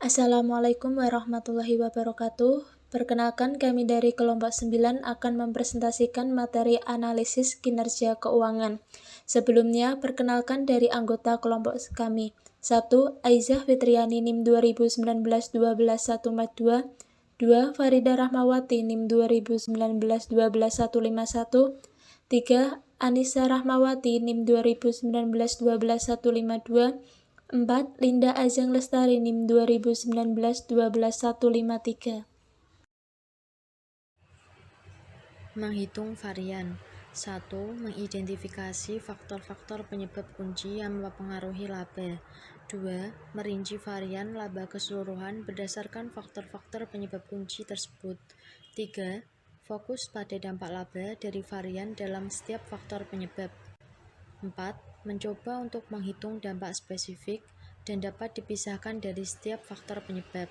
Assalamualaikum warahmatullahi wabarakatuh. Perkenalkan, kami dari kelompok 9 akan mempresentasikan materi analisis kinerja keuangan. Sebelumnya, perkenalkan dari anggota kelompok kami. 1. Aizah Fitriani NIM 2019-12-142. 2. Farida Rahmawati NIM 2019-12-151. 3. Anissa Rahmawati NIM 2019-12-152. 4. Linda Ajeng Lestari NIM 2019-12-153. Menghitung varian. 1. Mengidentifikasi faktor-faktor penyebab kunci yang mempengaruhi laba. 2. Merinci varian laba keseluruhan berdasarkan faktor-faktor penyebab kunci tersebut. 3. Fokus pada dampak laba dari varian dalam setiap faktor penyebab. 4. Mencoba untuk menghitung dampak spesifik dan dapat dipisahkan dari setiap faktor penyebab.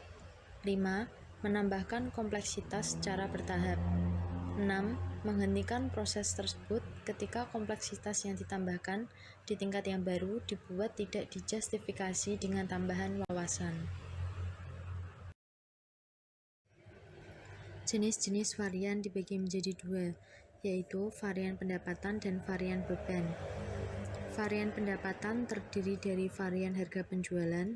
5. Menambahkan kompleksitas secara bertahap. 6. Menghentikan proses tersebut ketika kompleksitas yang ditambahkan di tingkat yang baru dibuat tidak dijustifikasi dengan tambahan wawasan. Jenis-jenis varian dibagi menjadi dua, yaitu varian pendapatan dan varian beban. Varian pendapatan terdiri dari varian harga penjualan,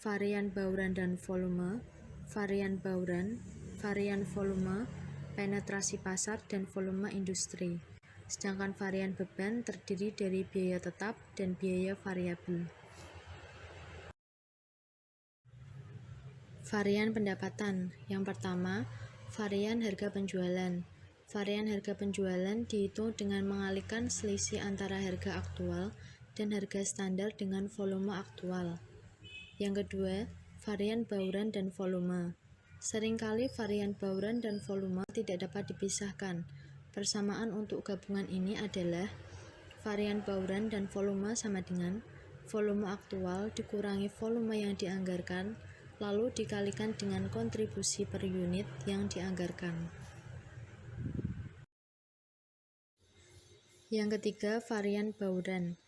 varian bauran dan volume, varian bauran, varian volume, penetrasi pasar, dan volume industri. Sedangkan varian beban terdiri dari biaya tetap dan biaya variabel. Varian pendapatan. Yang pertama, varian harga penjualan. Varian harga penjualan dihitung dengan mengalihkan selisih antara harga aktual dan harga standar dengan volume aktual. Yang kedua, varian bauran dan volume. Seringkali varian bauran dan volume tidak dapat dipisahkan. Persamaan untuk gabungan ini adalah varian bauran dan volume sama dengan volume aktual dikurangi volume yang dianggarkan, lalu dikalikan dengan kontribusi per unit yang dianggarkan. Yang ketiga, varian bauran.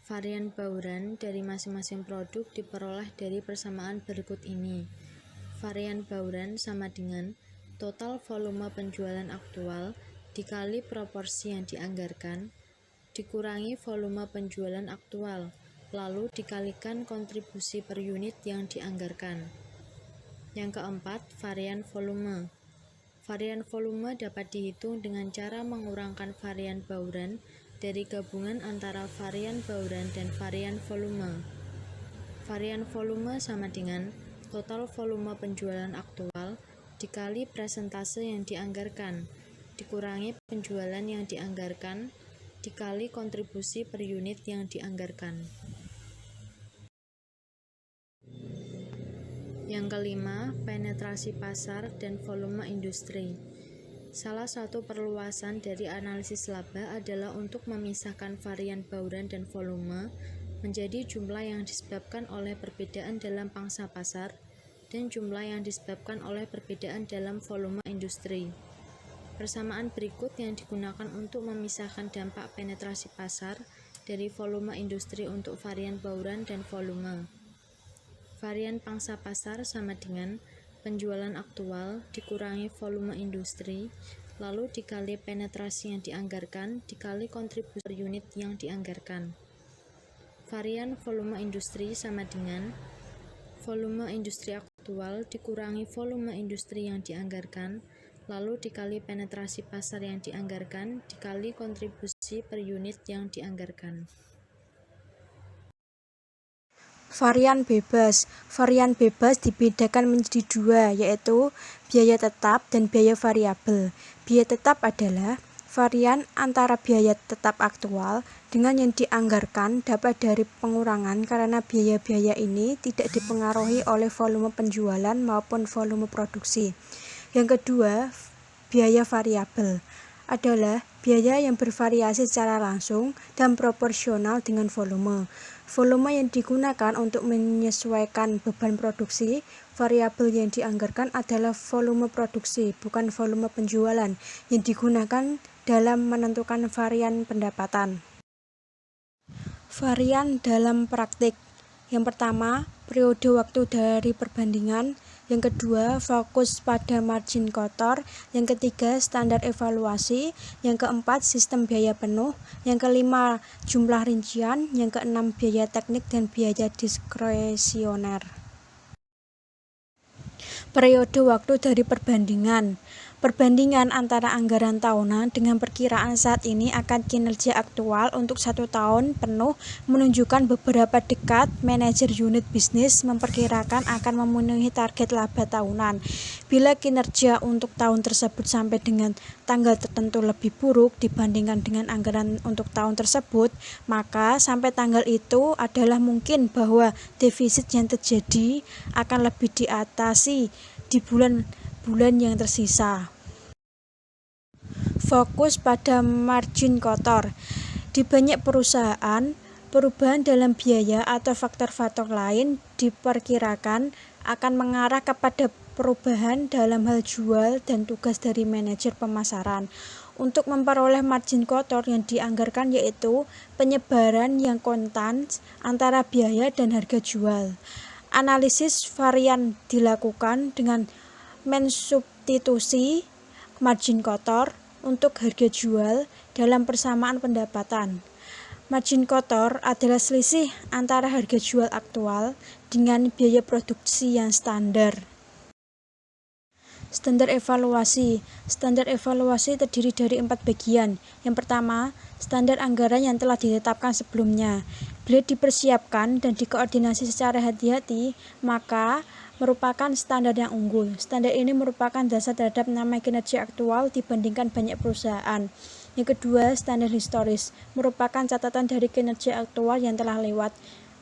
Varian bauran dari masing-masing produk diperoleh dari persamaan berikut ini. Varian bauran sama dengan total volume penjualan aktual dikali proporsi yang dianggarkan, dikurangi volume penjualan aktual, lalu dikalikan kontribusi per unit yang dianggarkan. Yang keempat, varian volume. Varian volume dapat dihitung dengan cara mengurangkan varian bauran dari gabungan antara varian bauran dan varian volume. Varian volume sama dengan total volume penjualan aktual dikali persentase yang dianggarkan, dikurangi penjualan yang dianggarkan, dikali kontribusi per unit yang dianggarkan. Yang kelima, penetrasi pasar dan volume industri. Salah satu perluasan dari analisis laba adalah untuk memisahkan varian bauran dan volume menjadi jumlah yang disebabkan oleh perbedaan dalam pangsa pasar dan jumlah yang disebabkan oleh perbedaan dalam volume industri. Persamaan berikut yang digunakan untuk memisahkan dampak penetrasi pasar dari volume industri untuk varian bauran dan volume. Varian pangsa pasar sama dengan penjualan aktual dikurangi volume industri, lalu dikali penetrasi yang dianggarkan, dikali kontribusi per unit yang dianggarkan. Varian volume industri sama dengan volume industri aktual dikurangi volume industri yang dianggarkan, lalu dikali penetrasi pasar yang dianggarkan, dikali kontribusi per unit yang dianggarkan. Varian bebas. Varian bebas dibedakan menjadi dua, yaitu biaya tetap dan biaya variabel. Biaya tetap adalah varian antara biaya tetap aktual dengan yang dianggarkan dapat dari pengurangan karena biaya-biaya ini tidak dipengaruhi oleh volume penjualan maupun volume produksi. Yang kedua, biaya variabel adalah biaya yang bervariasi secara langsung dan proporsional dengan volume. Volume yang digunakan untuk menyesuaikan beban produksi. Variabel yang dianggarkan adalah volume produksi, bukan volume penjualan yang digunakan dalam menentukan varian pendapatan. Varian dalam praktik. Yang pertama, periode waktu dari perbandingan. Yang kedua, fokus pada margin kotor. Yang ketiga, standar evaluasi. Yang keempat, sistem biaya penuh. Yang kelima, jumlah rincian. Yang keenam, biaya teknik dan biaya diskresioner. Periode waktu dari perbandingan. Perbandingan antara anggaran tahunan dengan perkiraan saat ini akan kinerja aktual untuk 1 tahun penuh menunjukkan beberapa dekat manajer unit bisnis memperkirakan akan memenuhi target laba tahunan. Bila kinerja untuk tahun tersebut sampai dengan tanggal tertentu lebih buruk dibandingkan dengan anggaran untuk tahun tersebut, maka sampai tanggal itu adalah mungkin bahwa defisit yang terjadi akan lebih diatasi di bulan-bulan yang tersisa. Fokus pada margin kotor. Di banyak perusahaan, perubahan dalam biaya atau faktor-faktor lain diperkirakan akan mengarah kepada perubahan dalam hal jual dan tugas dari manajer pemasaran. Untuk memperoleh margin kotor yang dianggarkan yaitu penyebaran yang kontan antara biaya dan harga jual. Analisis varian dilakukan dengan mensubstitusi margin kotor untuk harga jual dalam persamaan pendapatan. Margin kotor adalah selisih antara harga jual aktual dengan biaya produksi yang standar. Standar evaluasi. Standar evaluasi terdiri dari 4 bagian. Yang pertama, standar anggaran yang telah ditetapkan sebelumnya. Bila dipersiapkan dan dikoordinasi secara hati-hati, maka merupakan standar yang unggul. Standar ini merupakan dasar terhadap nama kinerja aktual dibandingkan banyak perusahaan. Yang kedua, standar historis merupakan catatan dari kinerja aktual yang telah lewat.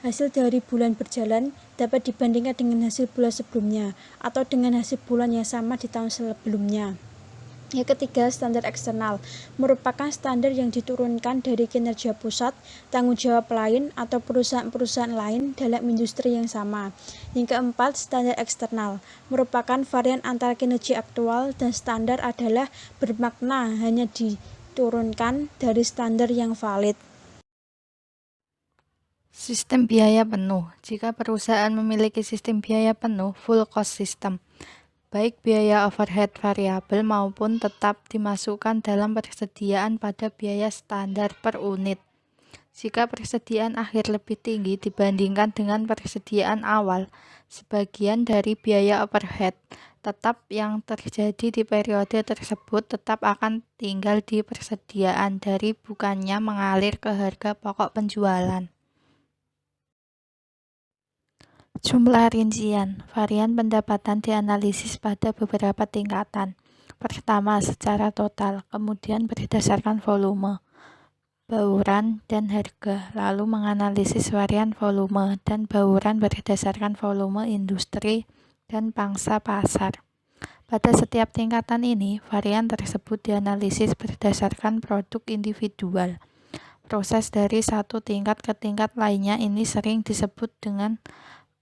Hasil dari bulan berjalan dapat dibandingkan dengan hasil bulan sebelumnya atau dengan hasil bulan yang sama di tahun sebelumnya. Yang ketiga, standar eksternal merupakan standar yang diturunkan dari kinerja pusat, tanggung jawab lain, atau perusahaan-perusahaan lain dalam industri yang sama. Yang keempat, standar eksternal merupakan varian antara kinerja aktual dan standar adalah bermakna hanya diturunkan dari standar yang valid. Sistem biaya penuh. Jika perusahaan memiliki sistem biaya penuh, full cost system, baik biaya overhead variabel maupun tetap dimasukkan dalam persediaan pada biaya standar per unit. Jika persediaan akhir lebih tinggi dibandingkan dengan persediaan awal, sebagian dari biaya overhead tetap yang terjadi di periode tersebut tetap akan tinggal di persediaan dari bukannya mengalir ke harga pokok penjualan. Jumlah rincian. Varian pendapatan dianalisis pada beberapa tingkatan. Pertama, secara total, kemudian berdasarkan volume, bauran, dan harga, lalu menganalisis varian volume dan bauran berdasarkan volume industri dan pangsa pasar. Pada setiap tingkatan ini, varian tersebut dianalisis berdasarkan produk individual. Proses dari satu tingkat ke tingkat lainnya ini sering disebut dengan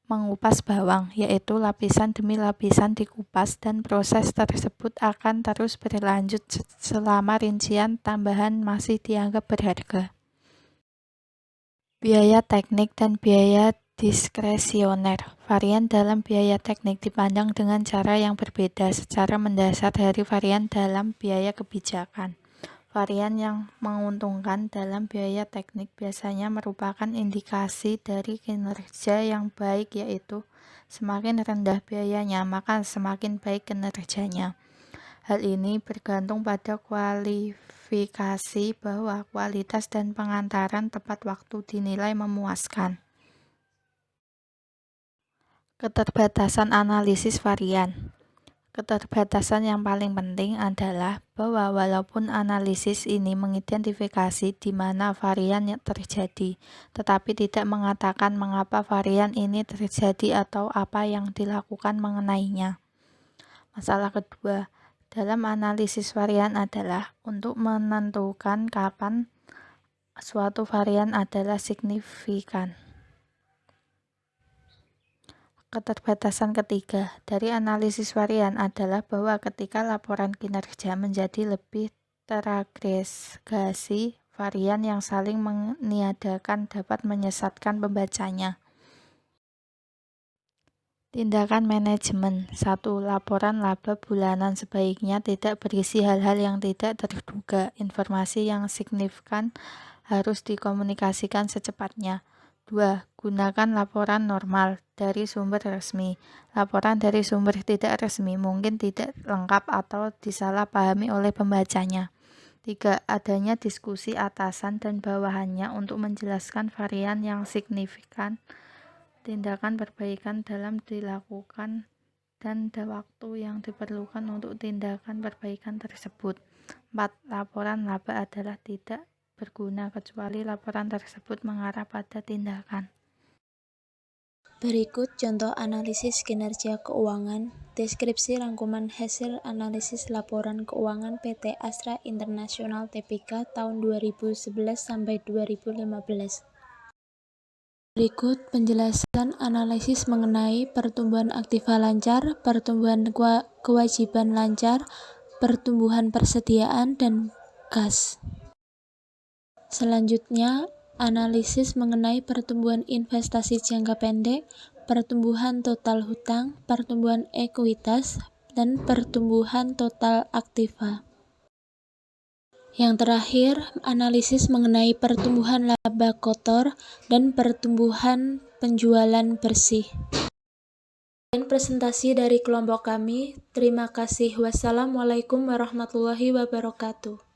mengupas bawang, yaitu lapisan demi lapisan dikupas dan proses tersebut akan terus berlanjut selama rincian tambahan masih dianggap berharga. Biaya teknik dan biaya diskresioner. Varian dalam biaya teknik dipandang dengan cara yang berbeda secara mendasar dari varian dalam biaya kebijakan. Varian yang menguntungkan dalam biaya teknik biasanya merupakan indikasi dari kinerja yang baik, yaitu semakin rendah biayanya maka semakin baik kinerjanya. Hal ini bergantung pada kualifikasi bahwa kualitas dan pengantaran tepat waktu dinilai memuaskan. Keterbatasan analisis varian. Keterbatasan yang paling penting adalah bahwa walaupun analisis ini mengidentifikasi di mana varian yang terjadi, tetapi tidak mengatakan mengapa varian ini terjadi atau apa yang dilakukan mengenainya. Masalah kedua dalam analisis varian adalah untuk menentukan kapan suatu varian adalah signifikan. Keterbatasan ketiga dari analisis varian adalah bahwa ketika laporan kinerja menjadi lebih teragregasi, varian yang saling meniadakan dapat menyesatkan pembacanya. Tindakan manajemen. 1. Laporan laba bulanan sebaiknya tidak berisi hal-hal yang tidak terduga. Informasi yang signifikan harus dikomunikasikan secepatnya. 2. Gunakan laporan normal dari sumber resmi. Laporan dari sumber tidak resmi mungkin tidak lengkap atau disalahpahami oleh pembacanya. 3. Adanya diskusi atasan dan bawahannya untuk menjelaskan varian yang signifikan. Tindakan perbaikan dalam dilakukan dan waktu yang diperlukan untuk tindakan perbaikan tersebut. 4. Laporan laba adalah tidak berguna kecuali laporan tersebut mengarah pada tindakan. Berikut contoh analisis kinerja keuangan, deskripsi rangkuman hasil analisis laporan keuangan PT Astra International Tbk tahun 2011 sampai 2015. Berikut penjelasan analisis mengenai pertumbuhan aktiva lancar, pertumbuhan kewajiban lancar, pertumbuhan persediaan, dan kas. Selanjutnya, analisis mengenai pertumbuhan investasi jangka pendek, pertumbuhan total hutang, pertumbuhan ekuitas, dan pertumbuhan total aktiva. Yang terakhir, analisis mengenai pertumbuhan laba kotor dan pertumbuhan penjualan bersih. Sekian presentasi dari kelompok kami. Terima kasih. Wassalamualaikum warahmatullahi wabarakatuh.